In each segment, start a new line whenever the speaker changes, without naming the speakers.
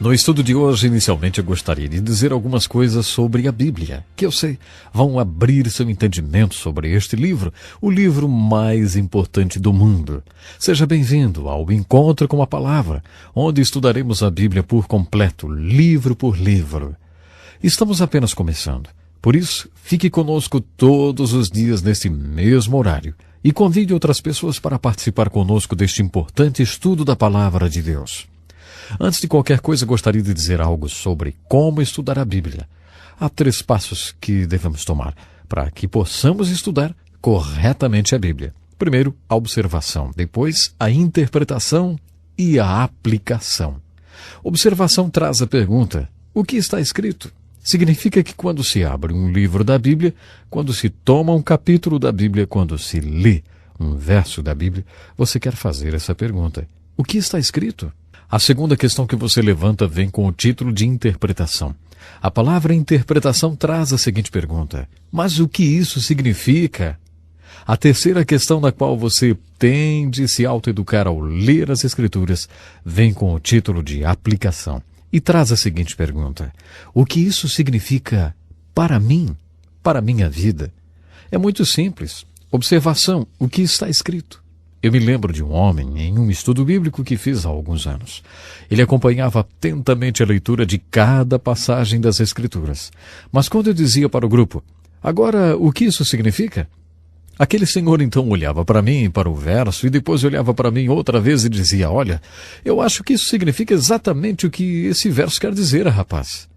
No estudo de hoje, inicialmente, eu gostaria de dizer algumas coisas sobre a Bíblia, que eu sei vão abrir seu entendimento sobre este livro, o livro mais importante do mundo. Seja bem-vindo ao Encontro com a Palavra, onde estudaremos a Bíblia por completo, livro por livro. Estamos apenas começando, por isso, fique conosco todos os dias neste mesmo horário e convide outras pessoas para participar conosco deste importante estudo da Palavra de Deus. Antes de qualquer coisa, gostaria de dizer algo sobre como estudar a Bíblia. Há 3 passos que devemos tomar para que possamos estudar corretamente a Bíblia. Primeiro, a observação. Depois, a interpretação e a aplicação. Observação traz a pergunta: o que está escrito? Significa que quando se abre um livro da Bíblia, quando se toma um capítulo da Bíblia, quando se lê um verso da Bíblia, você quer fazer essa pergunta: o que está escrito? A segunda questão que você levanta vem com o título de interpretação. A palavra interpretação traz a seguinte pergunta: mas o que isso significa? A terceira questão na qual você tem de se autoeducar ao ler as Escrituras vem com o título de aplicação e traz a seguinte pergunta: o que isso significa para mim, para a minha vida? É muito simples. Observação: o que está escrito? Eu me lembro de um homem em um estudo bíblico que fiz há alguns anos. Ele acompanhava atentamente a leitura de cada passagem das Escrituras. Mas quando eu dizia para o grupo: agora, o que isso significa? Aquele senhor então olhava para mim, para o verso, e depois olhava para mim outra vez e dizia: olha, eu acho que isso significa exatamente o que esse verso quer dizer, rapaz.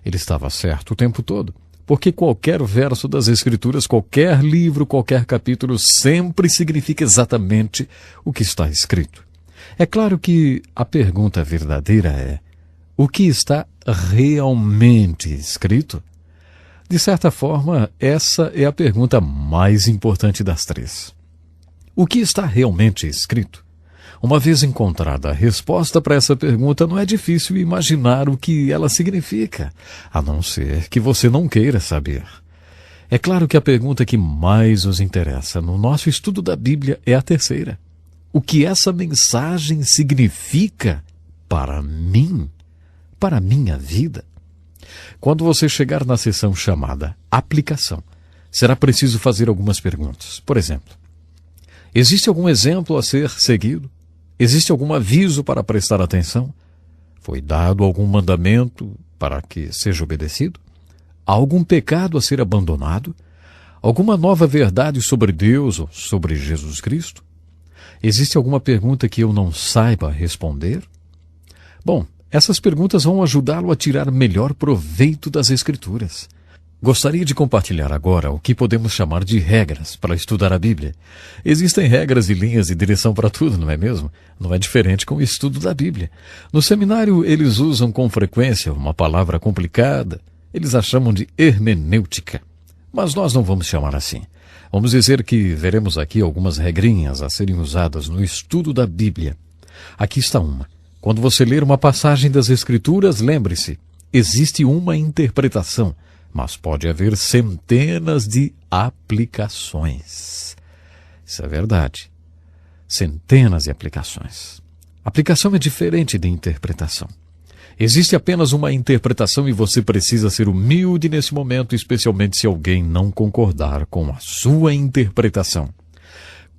Ele estava certo o tempo todo. Porque qualquer verso das Escrituras, qualquer livro, qualquer capítulo, sempre significa exatamente o que está escrito. É claro que a pergunta verdadeira é: o que está realmente escrito? De certa forma, essa é a pergunta mais importante das 3. O que está realmente escrito? Uma vez encontrada a resposta para essa pergunta, não é difícil imaginar o que ela significa, a não ser que você não queira saber. É claro que a pergunta que mais nos interessa no nosso estudo da Bíblia é a terceira: o que essa mensagem significa para mim, para a minha vida? Quando você chegar na seção chamada Aplicação, será preciso fazer algumas perguntas. Por exemplo, existe algum exemplo a ser seguido? Existe algum aviso para prestar atenção? Foi dado algum mandamento para que seja obedecido? Há algum pecado a ser abandonado? Alguma nova verdade sobre Deus ou sobre Jesus Cristo? Existe alguma pergunta que eu não saiba responder? Bom, essas perguntas vão ajudá-lo a tirar melhor proveito das Escrituras. Gostaria de compartilhar agora o que podemos chamar de regras para estudar a Bíblia. Existem regras e linhas de direção para tudo, não é mesmo? Não é diferente com o estudo da Bíblia. No seminário, eles usam com frequência uma palavra complicada. Eles a chamam de hermenêutica. Mas nós não vamos chamar assim. Vamos dizer que veremos aqui algumas regrinhas a serem usadas no estudo da Bíblia. Aqui está uma. Quando você ler uma passagem das Escrituras, lembre-se, existe uma interpretação, mas pode haver centenas de aplicações. Isso é verdade. Centenas de aplicações. Aplicação é diferente de interpretação. Existe apenas uma interpretação e você precisa ser humilde nesse momento, especialmente se alguém não concordar com a sua interpretação.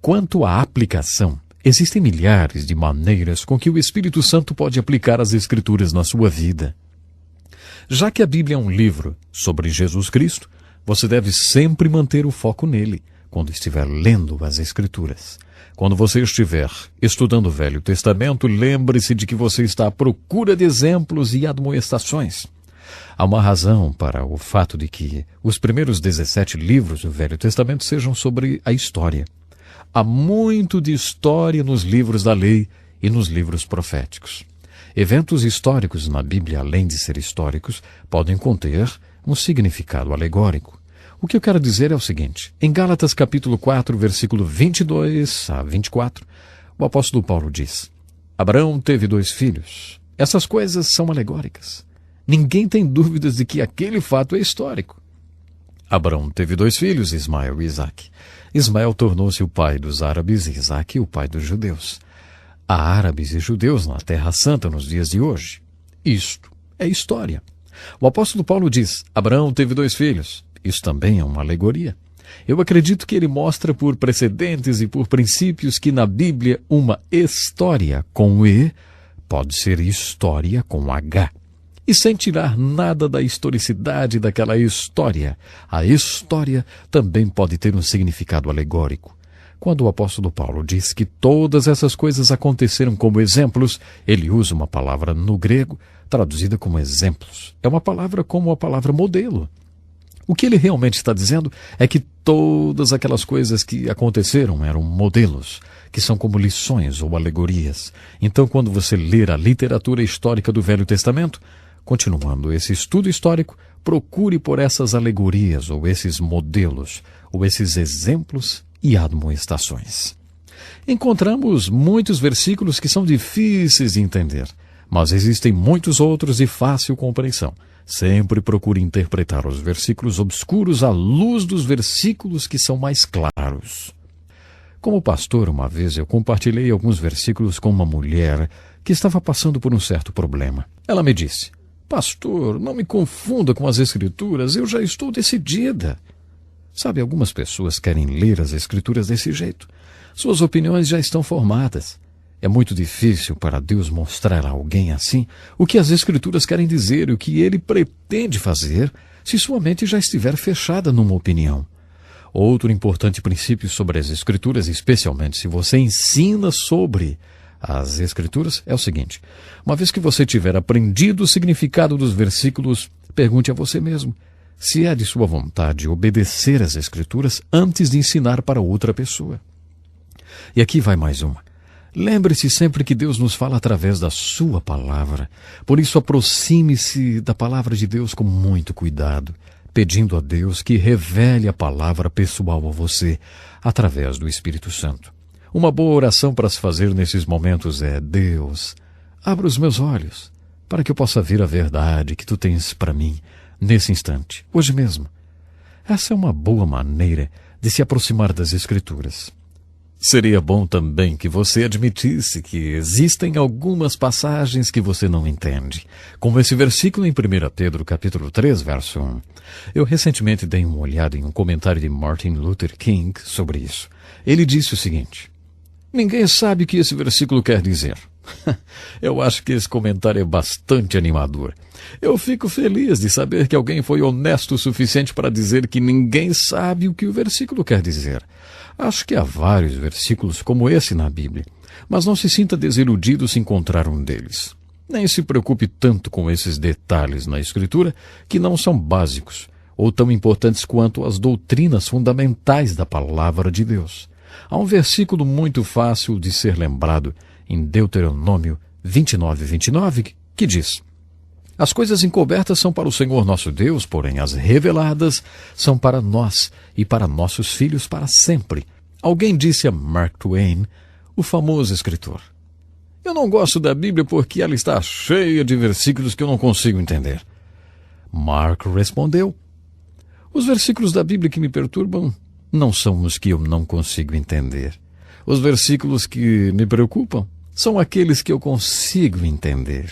Quanto à aplicação, existem milhares de maneiras com que o Espírito Santo pode aplicar as Escrituras na sua vida. Já que a Bíblia é um livro sobre Jesus Cristo, você deve sempre manter o foco nele, quando estiver lendo as Escrituras. Quando você estiver estudando o Velho Testamento, lembre-se de que você está à procura de exemplos e admoestações. Há uma razão para o fato de que os primeiros 17 livros do Velho Testamento sejam sobre a história. Há muito de história nos livros da lei e nos livros proféticos. Eventos históricos na Bíblia, além de ser históricos, podem conter um significado alegórico. O que eu quero dizer é o seguinte: em Gálatas capítulo 4, versículo 22 a 24, o apóstolo Paulo diz: Abraão teve 2 filhos. Essas coisas são alegóricas. Ninguém tem dúvidas de que aquele fato é histórico. Abraão teve 2 filhos, Ismael e Isaque. Ismael tornou-se o pai dos árabes e Isaque o pai dos judeus. Há árabes e judeus na Terra Santa nos dias de hoje. Isto é história. O apóstolo Paulo diz: Abraão teve 2 filhos. Isso também é uma alegoria. Eu acredito que ele mostra por precedentes e por princípios que na Bíblia uma história com E pode ser história com H. E sem tirar nada da historicidade daquela história, a história também pode ter um significado alegórico. Quando o apóstolo Paulo diz que todas essas coisas aconteceram como exemplos, ele usa uma palavra no grego traduzida como exemplos. É uma palavra como a palavra modelo. O que ele realmente está dizendo é que todas aquelas coisas que aconteceram eram modelos, que são como lições ou alegorias. Então, quando você ler a literatura histórica do Velho Testamento, continuando esse estudo histórico, procure por essas alegorias, ou esses modelos, ou esses exemplos e admoestações. Encontramos muitos versículos que são difíceis de entender, mas existem muitos outros de fácil compreensão. Sempre procure interpretar os versículos obscuros à luz dos versículos que são mais claros. Como pastor, uma vez eu compartilhei alguns versículos com uma mulher que estava passando por um certo problema. Ela me disse: Pastor, não me confunda com as Escrituras, eu já estou decidida. Sabe, algumas pessoas querem ler as Escrituras desse jeito. Suas opiniões já estão formadas. É muito difícil para Deus mostrar a alguém assim o que as Escrituras querem dizer e o que Ele pretende fazer se sua mente já estiver fechada numa opinião. Outro importante princípio sobre as Escrituras, especialmente se você ensina sobre as Escrituras, é o seguinte: uma vez que você tiver aprendido o significado dos versículos, pergunte a você mesmo se é de sua vontade obedecer às Escrituras antes de ensinar para outra pessoa. E aqui vai mais uma. Lembre-se sempre que Deus nos fala através da sua palavra. Por isso, aproxime-se da palavra de Deus com muito cuidado, pedindo a Deus que revele a palavra pessoal a você através do Espírito Santo. Uma boa oração para se fazer nesses momentos é: Deus, abra os meus olhos para que eu possa ver a verdade que tu tens para mim nesse instante, hoje mesmo. Essa é uma boa maneira de se aproximar das Escrituras. Seria bom também que você admitisse que existem algumas passagens que você não entende, como esse versículo em 1 Pedro capítulo 3, verso 1. Eu recentemente dei uma olhada em um comentário de Martin Luther King sobre isso. Ele disse o seguinte: ninguém sabe o que esse versículo quer dizer. Eu acho que esse comentário é bastante animador. Eu fico feliz de saber que alguém foi honesto o suficiente para dizer que ninguém sabe o que o versículo quer dizer. Acho que há vários versículos como esse na Bíblia, mas não se sinta desiludido se encontrar um deles. Nem se preocupe tanto com esses detalhes na Escritura que não são básicos ou tão importantes quanto as doutrinas fundamentais da palavra de Deus. Há um versículo muito fácil de ser lembrado em Deuteronômio 29:29, que diz: as coisas encobertas são para o Senhor nosso Deus, porém as reveladas são para nós e para nossos filhos para sempre. Alguém disse a Mark Twain, o famoso escritor: eu não gosto da Bíblia porque ela está cheia de versículos que eu não consigo entender. Mark respondeu: os versículos da Bíblia que me perturbam não são os que eu não consigo entender. Os versículos que me preocupam são aqueles que eu consigo entender.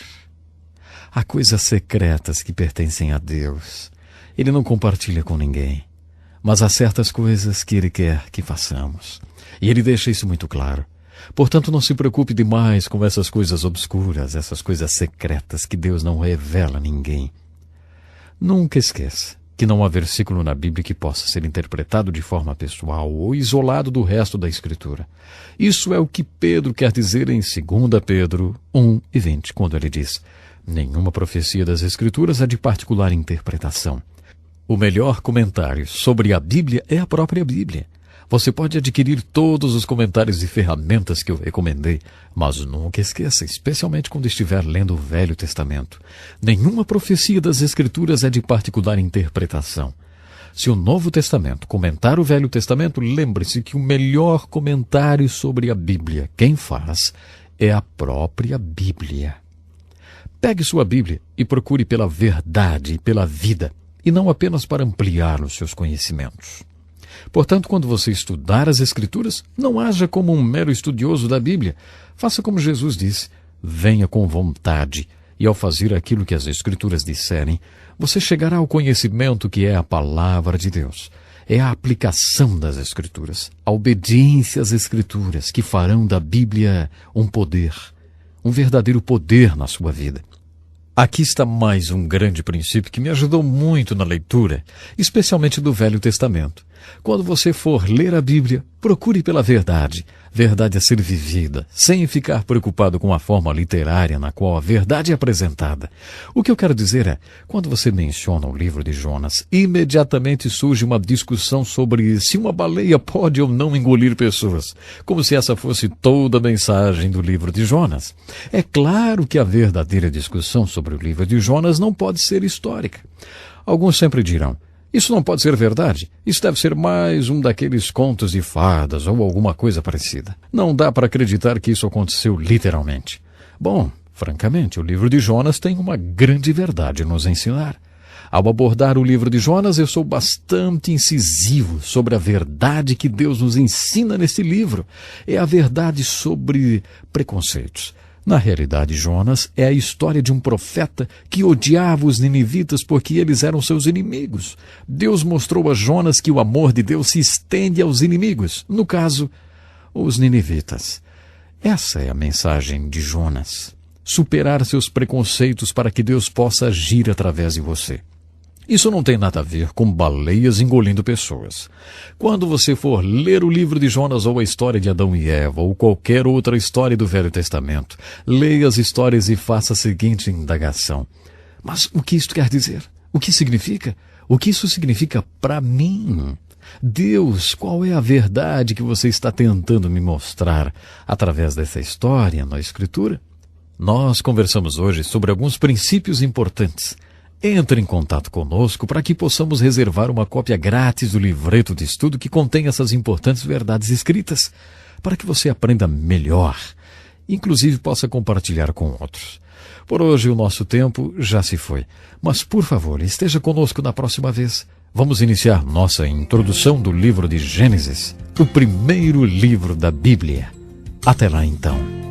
Há coisas secretas que pertencem a Deus. Ele não compartilha com ninguém. Mas há certas coisas que Ele quer que façamos. E Ele deixa isso muito claro. Portanto, não se preocupe demais com essas coisas obscuras, essas coisas secretas que Deus não revela a ninguém. Nunca esqueça que não há versículo na Bíblia que possa ser interpretado de forma pessoal ou isolado do resto da Escritura. Isso é o que Pedro quer dizer em 2 Pedro 1:20, quando ele diz: nenhuma profecia das Escrituras é de particular interpretação. O melhor comentário sobre a Bíblia é a própria Bíblia. Você pode adquirir todos os comentários e ferramentas que eu recomendei, mas nunca esqueça, especialmente quando estiver lendo o Velho Testamento, nenhuma profecia das Escrituras é de particular interpretação. Se o Novo Testamento comentar o Velho Testamento, lembre-se que o melhor comentário sobre a Bíblia, quem faz, é a própria Bíblia. Pegue sua Bíblia e procure pela verdade e pela vida, e não apenas para ampliar os seus conhecimentos. Portanto, quando você estudar as Escrituras, não haja como um mero estudioso da Bíblia. Faça como Jesus disse: venha com vontade E ao fazer aquilo que as Escrituras disserem, você chegará ao conhecimento que é a palavra de Deus. É a aplicação das Escrituras, a obediência às Escrituras que farão da Bíblia um poder, um verdadeiro poder na sua vida. Aqui está mais um grande princípio que me ajudou muito na leitura, especialmente do Velho Testamento. Quando você for ler a Bíblia, procure pela verdade. Verdade a ser vivida, sem ficar preocupado com a forma literária na qual a verdade é apresentada. O que eu quero dizer é, quando você menciona o livro de Jonas, imediatamente surge uma discussão sobre se uma baleia pode ou não engolir pessoas, como se essa fosse toda a mensagem do livro de Jonas. É claro que a verdadeira discussão sobre o livro de Jonas não pode ser histórica. Alguns sempre dirão, isso não pode ser verdade. Isso deve ser mais um daqueles contos de fadas ou alguma coisa parecida. Não dá para acreditar que isso aconteceu literalmente. Bom, francamente, o livro de Jonas tem uma grande verdade a nos ensinar. Ao abordar o livro de Jonas, eu sou bastante incisivo sobre a verdade que Deus nos ensina neste livro. É a verdade sobre preconceitos. Na realidade, Jonas é a história de um profeta que odiava os ninivitas porque eles eram seus inimigos. Deus mostrou a Jonas que o amor de Deus se estende aos inimigos, no caso, os ninivitas. Essa é a mensagem de Jonas. Superar seus preconceitos para que Deus possa agir através de você. Isso não tem nada a ver com baleias engolindo pessoas. Quando você for ler o livro de Jonas ou a história de Adão e Eva ou qualquer outra história do Velho Testamento, leia as histórias e faça a seguinte indagação. Mas o que isto quer dizer? O que significa? O que isso significa para mim? Deus, qual é a verdade que você está tentando me mostrar através dessa história na Escritura? Nós conversamos hoje sobre alguns princípios importantes. Entre em contato conosco para que possamos reservar uma cópia grátis do livreto de estudo que contém essas importantes verdades escritas, para que você aprenda melhor, inclusive possa compartilhar com outros. Por hoje o nosso tempo já se foi, mas por favor, esteja conosco na próxima vez. Vamos iniciar nossa introdução do livro de Gênesis, o primeiro livro da Bíblia. Até lá então.